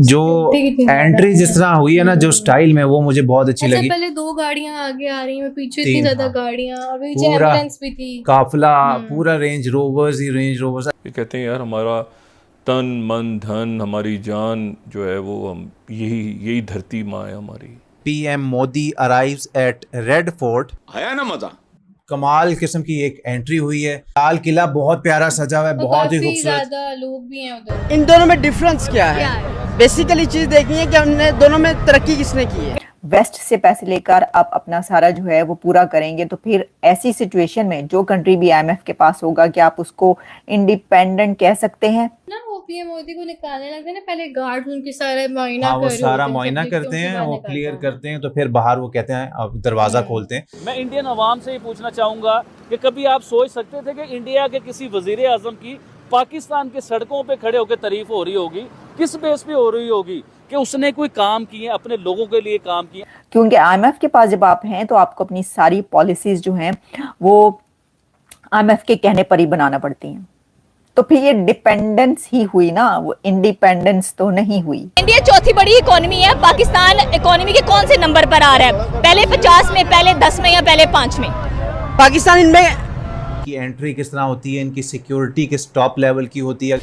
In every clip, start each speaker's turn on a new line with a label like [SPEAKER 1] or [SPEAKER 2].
[SPEAKER 1] जो एंट्री जिस तरह हुई है ना, जो स्टाइल में, वो मुझे बहुत अच्छी लगी।
[SPEAKER 2] पहले 2 गाड़ियां आगे आ रही हैं, पीछे इतनी
[SPEAKER 1] तीन,
[SPEAKER 2] ज्यादा
[SPEAKER 1] हाँ।
[SPEAKER 2] गाड़ियां, और पीछे
[SPEAKER 1] पूरा
[SPEAKER 2] एम्बुलेंस भी थी,
[SPEAKER 1] काफिला पूरा रेंज रोवर्स ही रेंज रोवर्स।
[SPEAKER 3] ये कहते हैं यार, हमारा तन मन धन हमारी जान जो है वो हम यही धरती माँ है हमारी।
[SPEAKER 1] PM Modi arrives eight red fort.
[SPEAKER 4] आया ना मजा।
[SPEAKER 1] कमाल किस्म की एक एंट्री हुई है। लाल किला बहुत प्यारा सजा हुआ है, बहुत ही
[SPEAKER 2] काफी
[SPEAKER 1] खूबसूरत।
[SPEAKER 2] ज्यादा लोग भी हैं उधर।
[SPEAKER 5] इन दोनों में डिफरेंस क्या है? बेसिकली चीज देखनी है कि हमने दोनों में तरक्की किसने की है।
[SPEAKER 6] वेस्ट से पैसे लेकर आप अपना सारा जो है वो पूरा करेंगे, तो फिर ऐसी सिचुएशन में जो कंट्री भी आईएमएफ के पास होगा, क्या आप उसको इंडिपेंडेंट कह सकते हैं?
[SPEAKER 2] ना वो पीएम मोदी को निकालने लगते हैं ना, पहले गार्ड उनकी सारा मुआयना
[SPEAKER 1] हाँ, वो
[SPEAKER 2] कर रहे
[SPEAKER 1] सारा
[SPEAKER 2] होते हैं,
[SPEAKER 1] मुआयना
[SPEAKER 2] सब
[SPEAKER 1] करते हैं,
[SPEAKER 2] देखते
[SPEAKER 1] वो
[SPEAKER 2] हैं,
[SPEAKER 1] क्लियर करते हैं, तो फिर बाहर वो कहते हैं अब दरवाजा खोलते हैं।
[SPEAKER 7] मैं इंडियन अवाम से ये पूछना चाहूँगा कि कभी आप सोच सकते थे कि इंडिया के किसी वजीर आजम की पाकिस्तान के सड़कों पे खड़े होकर तारीफ हो रही होगी? किस बेस पे हो रही होगी कि उसने कोई काम किए, अपने लोगों के लिए काम किए?
[SPEAKER 6] क्योंकि आईएमएफ के पास जब आप हैं तो आपको अपनी सारी पॉलिसीज जो हैं वो आईएमएफ के कहने पर ही बनाना पड़ती हैं, तो फिर ये डिपेंडेंस ही हुई ना, वो इंडिपेंडेंस तो नहीं हुई।
[SPEAKER 8] इंडिया चौथी बड़ी इकोनॉमी है, पाकिस्तान इकोनॉमी के कौन से नंबर पर आ रहा है? पहले 50 में, पहले 10 में या पहले 5 में?
[SPEAKER 5] पाकिस्तान इनमें
[SPEAKER 1] की एंट्री किस तरह होती है, इनकी सिक्योरिटी किस टॉप लेवल की होती है।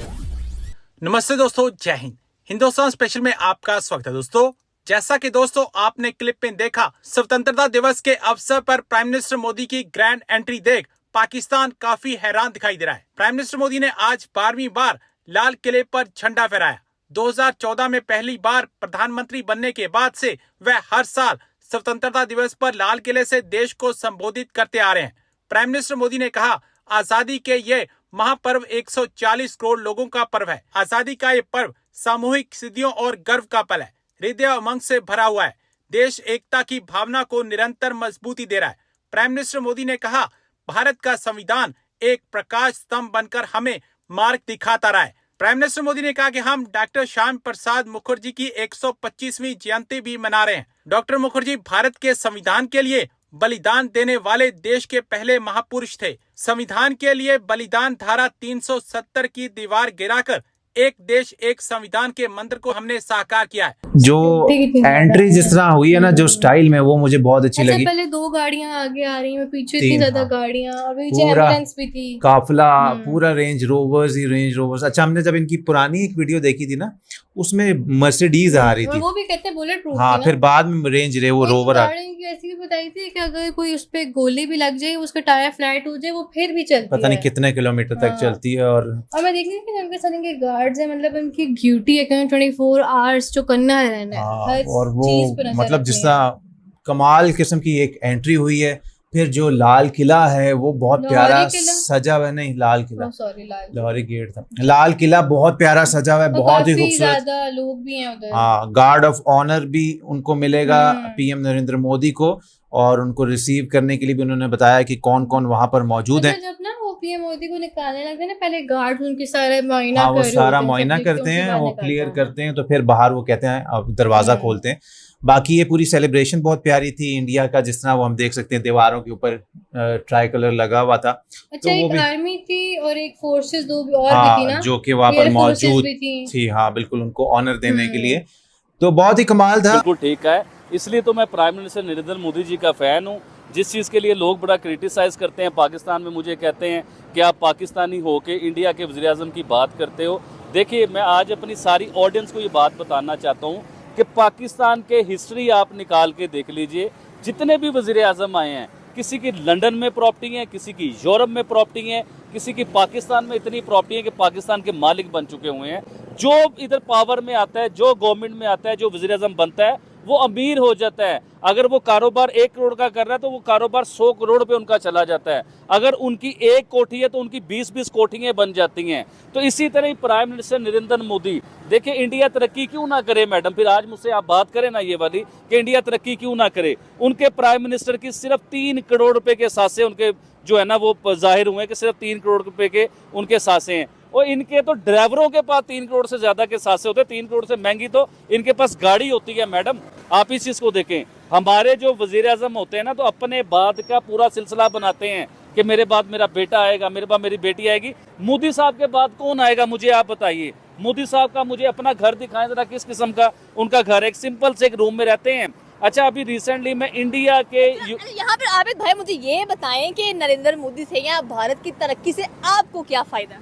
[SPEAKER 9] नमस्ते दोस्तों, जय हिंद। हिंदुस्तान स्पेशल में आपका स्वागत है। दोस्तों, जैसा कि दोस्तों आपने क्लिप में देखा, स्वतंत्रता दिवस के अवसर पर प्राइम मिनिस्टर मोदी की ग्रैंड एंट्री देख पाकिस्तान काफी हैरान दिखाई दे रहा है। प्राइम मिनिस्टर मोदी ने आज 12वीं बार लाल किले पर झंडा फहराया। 2014 में पहली बार प्रधानमंत्री बनने के बाद से वह हर साल स्वतंत्रता दिवस पर लाल किले से देश को संबोधित करते आ रहे हैं। प्राइम मिनिस्टर मोदी ने कहा, आजादी के ये महापर्व 140 करोड़ लोगों का पर्व है। आजादी का ये पर्व सामूहिक सिद्धियों और गर्व का पल है। हृदय उमंग से भरा हुआ है। देश एकता की भावना को निरंतर मजबूती दे रहा है। प्राइम मिनिस्टर मोदी ने कहा, भारत का संविधान एक प्रकाश स्तंभ बनकर हमें मार्ग दिखाता रहा है। प्राइम मिनिस्टर मोदी ने कहा कि हम डॉक्टर श्याम प्रसाद मुखर्जी की 125वीं जयंती भी मना रहे हैं। डॉक्टर मुखर्जी भारत के संविधान के लिए बलिदान देने वाले देश के पहले महापुरुष थे। संविधान के लिए बलिदान धारा 370 की दीवार गिराकर एक देश एक संविधान के मंत्र को हमने साकार किया है।
[SPEAKER 1] जो एंट्री जिस तरह हुई है ना, जो स्टाइल में, वो मुझे बहुत अच्छी लगी।
[SPEAKER 2] पहले 2 गाड़ियां आगे आ रही हैं, पीछे इतनी
[SPEAKER 1] तीन,
[SPEAKER 2] ज्यादा
[SPEAKER 1] हाँ।
[SPEAKER 2] गाड़ियां, और पीछे
[SPEAKER 1] पूरा
[SPEAKER 2] एम्बुलेंस भी थी,
[SPEAKER 1] काफिला पूरा रेंज रोवर्स ही रेंज रोवर्स। अच्छा, हमने जब इनकी पुरानी एक वीडियो देखी थी ना, उसमें मर्सिडीज आ रही थी,
[SPEAKER 2] वो भी कहते हैं बुलेट प्रूफ।
[SPEAKER 1] हाँ, फिर बाद में रेंज रे वो रोवर आ।
[SPEAKER 2] ऐसी भी बताई थी कि अगर कोई उस पे गोली भी लग जाए, उसका टायर फ्लैट हो जाए, वो फिर भी चलती
[SPEAKER 1] पता नहीं
[SPEAKER 2] है।
[SPEAKER 1] कितने किलोमीटर तक चलती है। और
[SPEAKER 2] मैं देख रही हूँ कि उनके साथ इनके गार्ड्स हैं, मतलब उनकी ड्यूटी है कि 24 आवर्स जो करना है रहना है, हर
[SPEAKER 1] और वो
[SPEAKER 2] चीज पे नजर
[SPEAKER 1] मतलब
[SPEAKER 2] रखनी
[SPEAKER 1] जिस तरह कमाल किस्म की एक एंट्री हुई है। फिर जो लाल किला है वो बहुत प्यारा सजा हुआ है। नहीं, लाल किला, लाहौरी गेट था। लाल किला बहुत प्यारा सजा हुआ है, बहुत ही खूबसूरत।
[SPEAKER 2] ज्यादा लोग भी हैं उधर।
[SPEAKER 1] हाँ, गार्ड ऑफ ऑनर भी उनको मिलेगा पीएम नरेंद्र मोदी को, और उनको रिसीव करने के लिए भी उन्होंने बताया कि कौन कौन वहां पर मौजूद है।
[SPEAKER 2] जब ना वो पीएम मोदी को निकालने लगते हैं ना, पहले गार्ड उनकी सारा मुआयना
[SPEAKER 1] हाँ, वो
[SPEAKER 2] कर रहे
[SPEAKER 1] सारा
[SPEAKER 2] होते हैं,
[SPEAKER 1] मुआयना
[SPEAKER 2] सब
[SPEAKER 1] करते
[SPEAKER 2] देखते
[SPEAKER 1] हैं, वो
[SPEAKER 2] बाहर
[SPEAKER 1] क्लियर
[SPEAKER 2] निकलता है।
[SPEAKER 1] करते हैं, तो फिर बाहर वो कहते हैं अब दरवाजा खोलते हैं। बाकी ये पूरी सेलिब्रेशन बहुत प्यारी थी इंडिया का, जिस तरह वो हम देख सकते हैं दीवारों के ऊपर ट्राई कलर लगा हुआ था।
[SPEAKER 2] अच्छा,
[SPEAKER 1] तो वो
[SPEAKER 2] एक
[SPEAKER 1] भी,
[SPEAKER 2] आर्मी थी और एक फोर्सेस 2 और
[SPEAKER 1] हाँ,
[SPEAKER 2] भी थी ना,
[SPEAKER 1] जो कि वहां पर
[SPEAKER 2] Air Forces
[SPEAKER 1] मौजूद
[SPEAKER 2] भी
[SPEAKER 1] थी। हाँ, बिल्कुल, उनको ऑनर देने के लिए। तो बहुत ही कमाल था।
[SPEAKER 7] बिल्कुल ठीक है, इसलिए तो मैं प्राइम मिनिस्टर नरेंद्र मोदी जी का फैन हूँ। जिस चीज़ के लिए लोग बड़ा क्रिटिसाइज करते हैं पाकिस्तान में, मुझे कहते हैं कि आप पाकिस्तानी हो के इंडिया के वज़ीर आज़म की बात करते हो। देखिए, मैं आज अपनी सारी ऑडियंस को ये बात बताना चाहता हूँ कि पाकिस्तान के हिस्ट्री आप निकाल के देख लीजिए। जितने भी वज़ीर आज़म आए हैं, किसी की लंदन में प्रॉपर्टी है, किसी की यूरोप में प्रॉपर्टी है, किसी की पाकिस्तान में इतनी प्रॉपर्टी है कि पाकिस्तान के मालिक बन चुके हुए हैं। जो इधर पावर में आता है, जो गवर्नमेंट में आता है, जो वज़ीर आज़म बनता है, वो अमीर हो जाता है। अगर वो कारोबार 1 करोड़ का कर रहा है तो वो कारोबार 100 करोड़ पे उनका चला जाता है। अगर उनकी 1 कोठी है तो उनकी 20-20 कोठियाँ बन जाती हैं। तो इसी तरह ही प्राइम मिनिस्टर नरेंद्र मोदी, देखिए, इंडिया तरक्की क्यों ना करे मैडम? फिर आज मुझसे आप बात करें ना ये वाली कि इंडिया तरक्की क्यों ना करे। उनके प्राइम मिनिस्टर की सिर्फ 3 करोड़ रुपए के सासे उनके जो है ना वो जाहिर हुए कि सिर्फ 3 करोड़ रुपए के उनके सासे हैं। और इनके तो ड्राइवरों के पास 3 करोड़ से ज्यादा के सासे होते हैं। 3 करोड़ से महंगी तो इनके पास गाड़ी होती है मैडम। आप इस चीज को देखें, हमारे जो वजीर आजम होते हैं ना, तो अपने बाद का पूरा सिलसिला बनाते हैं कि मेरे बाद मेरा बेटा आएगा, मेरे बाद मेरी बेटी आएगी। मोदी साहब के बाद कौन आएगा, मुझे आप बताइए। मोदी साहब का मुझे अपना घर दिखाएं जरा, किस किस्म का उनका घर है। एक सिंपल से एक रूम में रहते हैं। अच्छा, अभी रिसेंटली मैं इंडिया के
[SPEAKER 8] यहाँ पर आबिद भाई मुझे ये बताएं कि नरेंद्र मोदी से या भारत की तरक्की से आपको क्या फायदा?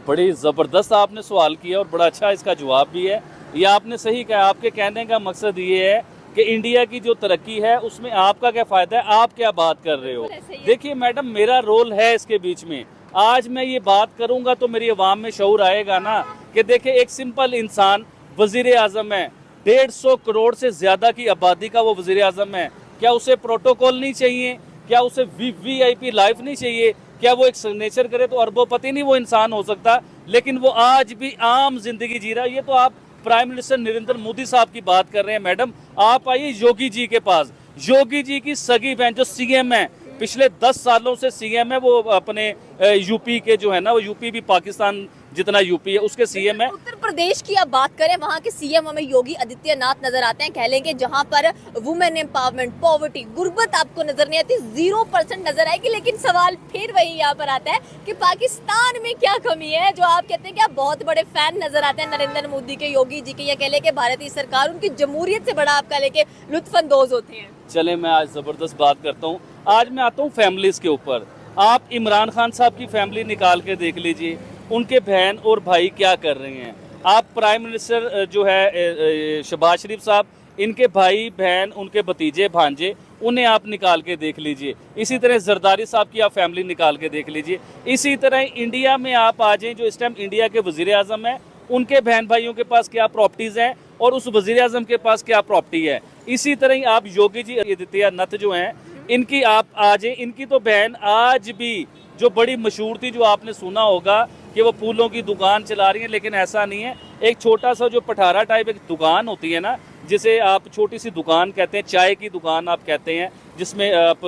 [SPEAKER 7] बड़ी ज़बरदस्त आपने सवाल किया और बड़ा अच्छा इसका जवाब भी है। ये आपने सही कहा। आपके कहने का मकसद ये है कि इंडिया की जो तरक्की है उसमें आपका क्या फ़ायदा है, आप क्या बात कर रहे हो। देखिए मैडम, मेरा रोल है इसके बीच में। आज मैं ये बात करूँगा तो मेरी आवाम में शऊर आएगा ना कि देखिए एक सिंपल इंसान वज़ीर आज़म है, 150 करोड़ से ज़्यादा की आबादी का वो वज़ीर आज़म है। क्या उसे प्रोटोकॉल नहीं चाहिए? क्या उसे VIP लाइफ नहीं चाहिए? क्या वो एक सिग्नेचर करे तो अरबोपति नहीं वो इंसान हो सकता? लेकिन वो आज भी आम जिंदगी जी रहा है। ये तो आप प्राइम मिनिस्टर नरेंद्र मोदी साहब की बात कर रहे हैं। मैडम आप आइए योगी जी के पास। योगी जी की सगी बहन जो CM है, पिछले 10 सालों से CM है, वो अपने यूपी के जो है ना, वो यूपी भी पाकिस्तान जितना यूपी है उसके CM है।
[SPEAKER 8] उत्तर प्रदेश की आप बात करें, वहाँ के CM हमें योगी आदित्यनाथ नजर आते हैं। कह लेंगे जहाँ पर वुमेन एम्पावरमेंट, पॉवर्टी, गुर्बत आपको नजर नहीं आती, 0% नजर आएगी। लेकिन सवाल फिर वही यहाँ पर आता है कि पाकिस्तान में क्या कमी है जो आप कहते हैं कि आप बहुत बड़े फैन नजर आते हैं नरेंद्र मोदी के, योगी जी के, या कह लेंगे भारतीय सरकार उनकी जमहूरियत से बड़ा आपका लेके लुत्फानंदोज होते हैं।
[SPEAKER 7] चले मैं आज जबरदस्त बात करता हूँ। आज मैं आता हूँ फैमिलीज के ऊपर। आप इमरान खान साहब की फैमिली निकाल के देख लीजिए, उनके बहन और भाई क्या कर रहे हैं। आप प्राइम मिनिस्टर जो है शहबाज शरीफ साहब, इनके भाई बहन, उनके भतीजे भांजे, उन्हें आप निकाल के देख लीजिए। इसी तरह जरदारी साहब की आप फैमिली निकाल के देख लीजिए। इसी तरह इंडिया में आप आ जाएं, जो इस टाइम इंडिया के वजीर आजम है, उनके बहन भाइयों के पास क्या प्रॉपर्टीज़ हैं और उस वजीर आजम के पास क्या प्रॉपर्टी है। इसी तरह ही आप योगी जी आदित्यनाथ जो हैं, इनकी आप आ जाएं। इनकी तो बहन आज भी जो बड़ी मशहूर थी, जो आपने सुना होगा कि वो फूलों की दुकान चला रही हैं, लेकिन ऐसा नहीं है। एक छोटा सा जो पठारा टाइप एक दुकान होती है ना, जिसे आप छोटी सी दुकान कहते हैं, चाय की दुकान आप कहते हैं, जिसमें आप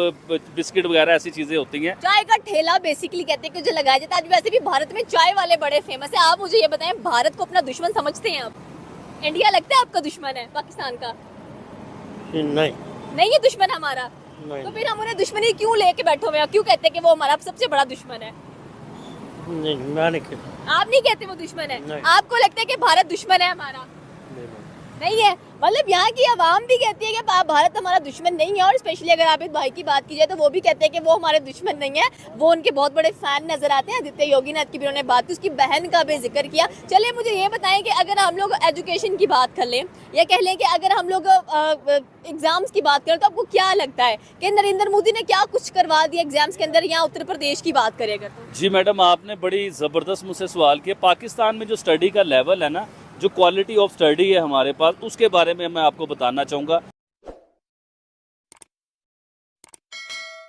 [SPEAKER 7] बिस्किट वगैरह ऐसी चीजें होती हैं।
[SPEAKER 8] चाय का ठेला बेसिकली कहते हैं कि जो लगाया जाता है। आज वैसे भी भारत में चाय वाले बड़े फेमस है। आप मुझे ये बताएं, भारत को अपना दुश्मन समझते हैं आप? इंडिया लगता है आपका दुश्मन है पाकिस्तान का? नहीं है दुश्मन हमारा। तो फिर हम उन्हें दुश्मनी क्यों लेके बैठे हुए हैं? क्यों कहते हैं कि वो हमारा सबसे बड़ा दुश्मन है?
[SPEAKER 5] नहीं, मैं नहीं कहता।
[SPEAKER 8] आप नहीं कहते वो दुश्मन है? आपको लगता है कि भारत दुश्मन है हमारा? नहीं है। मतलब यहाँ की आवाम भी कहती है कि भारत हमारा दुश्मन नहीं है। और स्पेशली अगर आबिद भाई की बात की जाए तो वो भी कहते हैं कि वो हमारे दुश्मन नहीं है, वो उनके बहुत बड़े फैन नजर आते हैं। आदित्य योगीनाथ की भी उन्होंने बात की, उसकी बहन का भी जिक्र किया। चलिए मुझे ये बताएं कि अगर हम लोग एजुकेशन की बात कर लें या कह लें कि अगर हम लोग एग्जाम्स की बात करें, तो आपको क्या लगता है कि नरेंद्र मोदी ने क्या कुछ करवा दिया एग्जाम्स के अंदर, या उत्तर प्रदेश की बात करें अगर तो?
[SPEAKER 7] जी मैडम, आपने बड़ी ज़बरदस्त मुझसे सवाल किया। पाकिस्तान में जो स्टडी का लेवल है ना, जो क्वालिटी ऑफ स्टडी है हमारे पास, उसके बारे में मैं आपको बताना चाहूँगा।